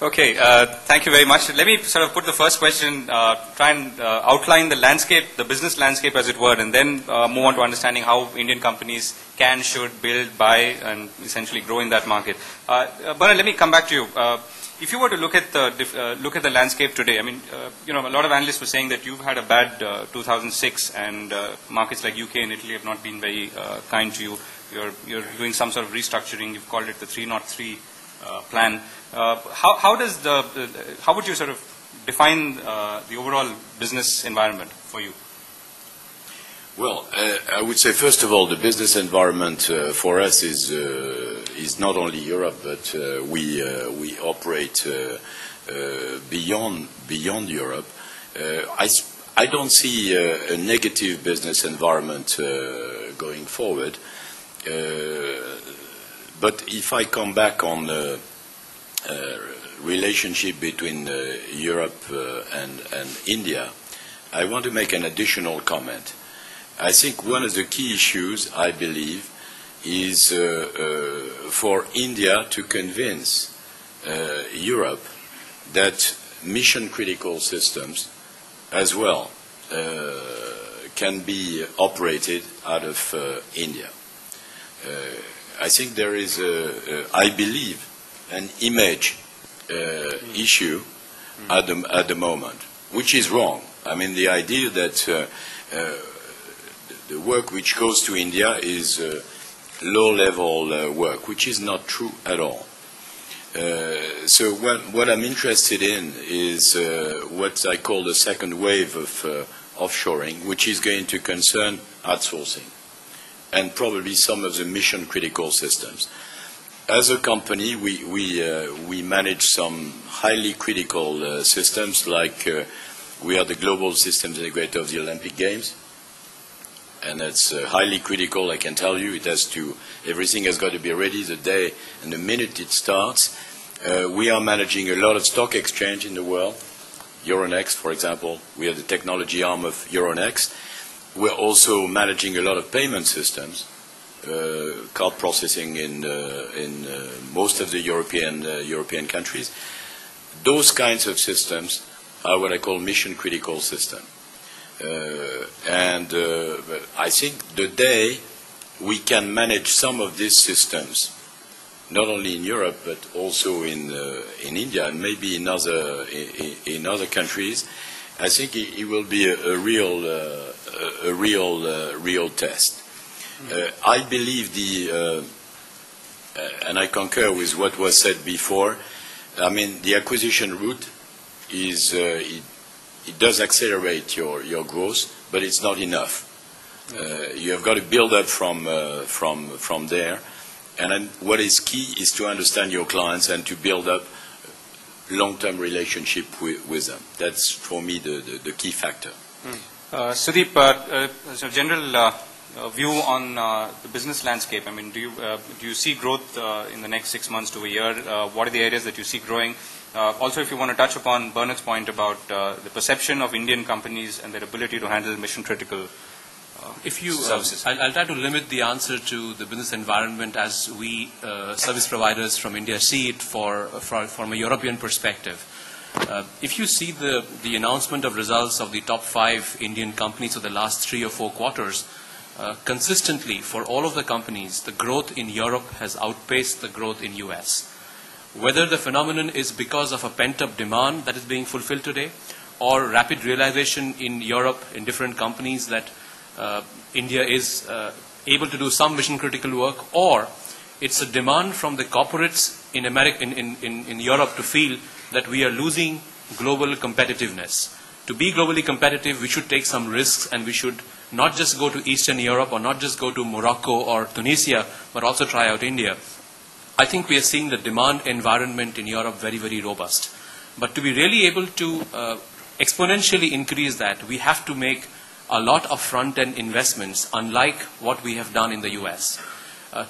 Okay, thank you very much. Let me sort of put the first question, try and outline the landscape, the business landscape as it were, and then move on to understanding how Indian companies can, should build, buy, and essentially grow in that market. Bernard, let me come back to you. If you were to look at the landscape today, I mean, a lot of analysts were saying that you've had a bad 2006, and markets like UK and Italy have not been very kind to you. You're doing some sort of restructuring. You've called it the 303 plan. How would you sort of define the overall business environment for you? Well, I would say first of all, the business environment for us is not only Europe, but we operate beyond Europe. I don't see a negative business environment going forward. But if I come back on the relationship between Europe and India, I want to make an additional comment. I think one of the key issues, I believe, is for India to convince Europe that mission-critical systems as well can be operated out of India. I think there is, I believe, an image issue at the moment, which is wrong. I mean, the idea that the work which goes to India is low-level work, which is not true at all. So what I'm interested in is what I call the second wave of offshoring, which is going to concern outsourcing and probably some of the mission-critical systems. As a company, we manage some highly critical systems, like we are the global systems integrator of the Olympic Games, and that's highly critical. I can tell you, everything has got to be ready the day and the minute it starts. We are managing a lot of stock exchange in the world. Euronext, for example, we are the technology arm of Euronext. We're also managing a lot of payment systems, card processing in most of the European countries. Those kinds of systems are what I call mission-critical systems. And I think the day we can manage some of these systems, not only in Europe but also in India and maybe in other countries, I think it will be a real test. I believe and I concur with what was said before. I mean, the acquisition route is it does accelerate your growth, but it's not enough. You have got to build up from there. And then what is key is to understand your clients and to build up long-term relationship with them. That's, for me, the key factor. Sudeep, so general view on the business landscape. I mean, do you see growth in the next 6 months to a year? What are the areas that you see growing? Also, if you want to touch upon Bernard's point about the perception of Indian companies and their ability to handle mission-critical services. I'll try to limit the answer to the business environment as we service providers from India see it from a European perspective. If you see the announcement of results of the top 5 Indian companies of the last 3 or 4 quarters, consistently for all of the companies, the growth in Europe has outpaced the growth in US. Whether the phenomenon is because of a pent-up demand that is being fulfilled today, or rapid realization in Europe in different companies that India is able to do some mission-critical work, or it's a demand from the corporates in Europe to feel that we are losing global competitiveness. To be globally competitive, we should take some risks, and we should not just go to Eastern Europe or not just go to Morocco or Tunisia, but also try out India. I think we are seeing the demand environment in Europe very, very robust. But to be really able to exponentially increase that, we have to make a lot of front-end investments, unlike what we have done in the US.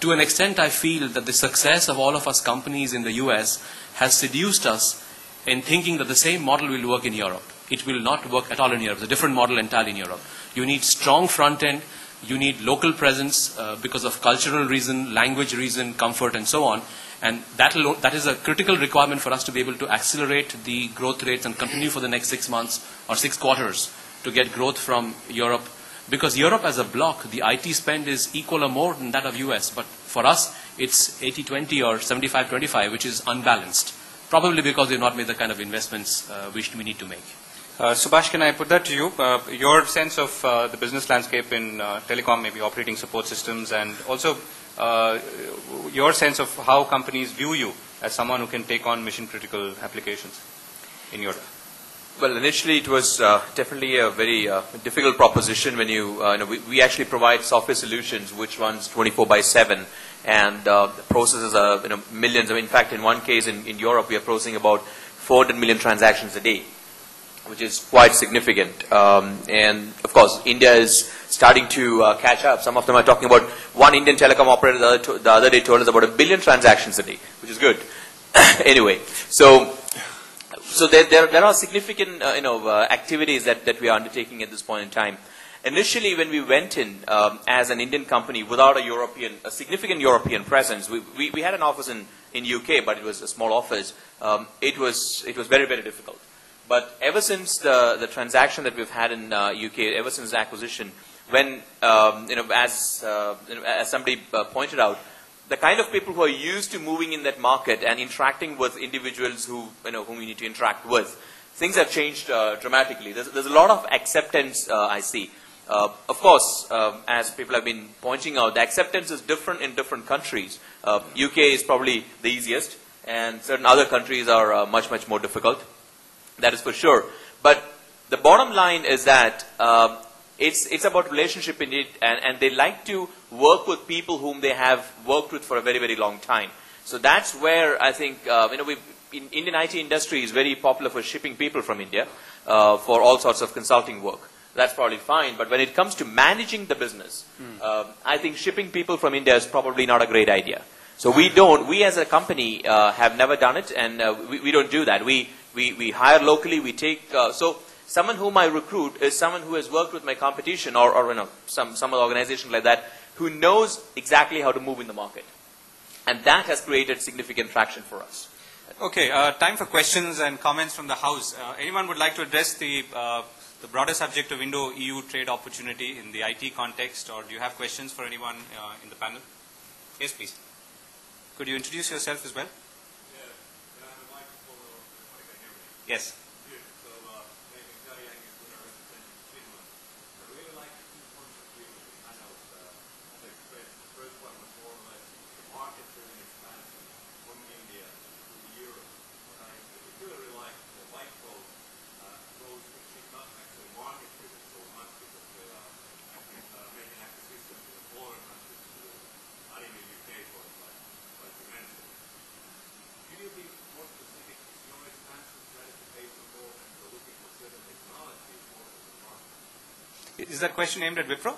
To an extent, I feel that the success of all of us companies in the US has seduced us in thinking that the same model will work in Europe. It will not work at all in Europe. It's a different model entirely in Europe. You need strong front-end. You need local presence because of cultural reason, language reason, comfort, and so on. And that is a critical requirement for us to be able to accelerate the growth rates and continue for the next 6 months or 6 quarters to get growth from Europe. Because Europe as a bloc, the IT spend is equal or more than that of US. But for us, it's 80-20 or 75-25, which is unbalanced. Probably because we've not made the kind of investments which we need to make. Subhash, can I put that to you? Your sense of the business landscape in telecom, maybe operating support systems, and also your sense of how companies view you as someone who can take on mission-critical applications in Europe. Well, initially it was definitely a very difficult proposition when we actually provide software solutions which runs 24/7 and processes millions. In fact, in one case in Europe, we are processing about 400 million transactions a day, which is quite significant. And of course, India is starting to catch up. Some of them are talking about one Indian telecom operator the other day told us about 1 billion transactions a day, which is good. Anyway, so there are significant activities that we are undertaking at this point in time. Initially, when we went in as an Indian company without a significant European presence, we had an office in UK, but it was a small office. It was very, very difficult. But ever since the transaction that we've had in UK, ever since the acquisition, when as somebody pointed out, the kind of people who are used to moving in that market and interacting with individuals whom we need to interact with, things have changed dramatically. There's a lot of acceptance I see. Of course, as people have been pointing out, the acceptance is different in different countries. UK is probably the easiest, and certain other countries are much, much more difficult. That is for sure. But the bottom line is that it's about relationship indeed, and they like to work with people whom they have worked with for a very, very long time. So that's where I think Indian IT industry is very popular for shipping people from India for all sorts of consulting work. That's probably fine. But when it comes to managing the business, I think shipping people from India is probably not a great idea. So we as a company have never done it, and we don't do that. We hire locally, we take, so someone whom I recruit is someone who has worked with my competition or some other organization like that, who knows exactly how to move in the market. And that has created significant traction for us. Okay, time for questions and comments from the House. Anyone would like to address the broader subject of Indo-EU trade opportunity in the IT context, or do you have questions for anyone in the panel? Yes, please. Could you introduce yourself as well? Yeah, can I have a microphone or everybody can hear me? Yes. Good. So, my name is Gary Angus, and I represent Finland. I really like the 2 points of view that the panels have expressed. The first one was more or less the market-driven expansion from India to Europe. But I particularly like the white coat approach, which is not actually market-driven so much because they are actually making acquisitions in the smaller countries to not in the UK, sort of like you mentioned. Can you be more specific? Is your expansion strategy based on more and you're looking for certain technologies more than the market? Is that question aimed at Wipro?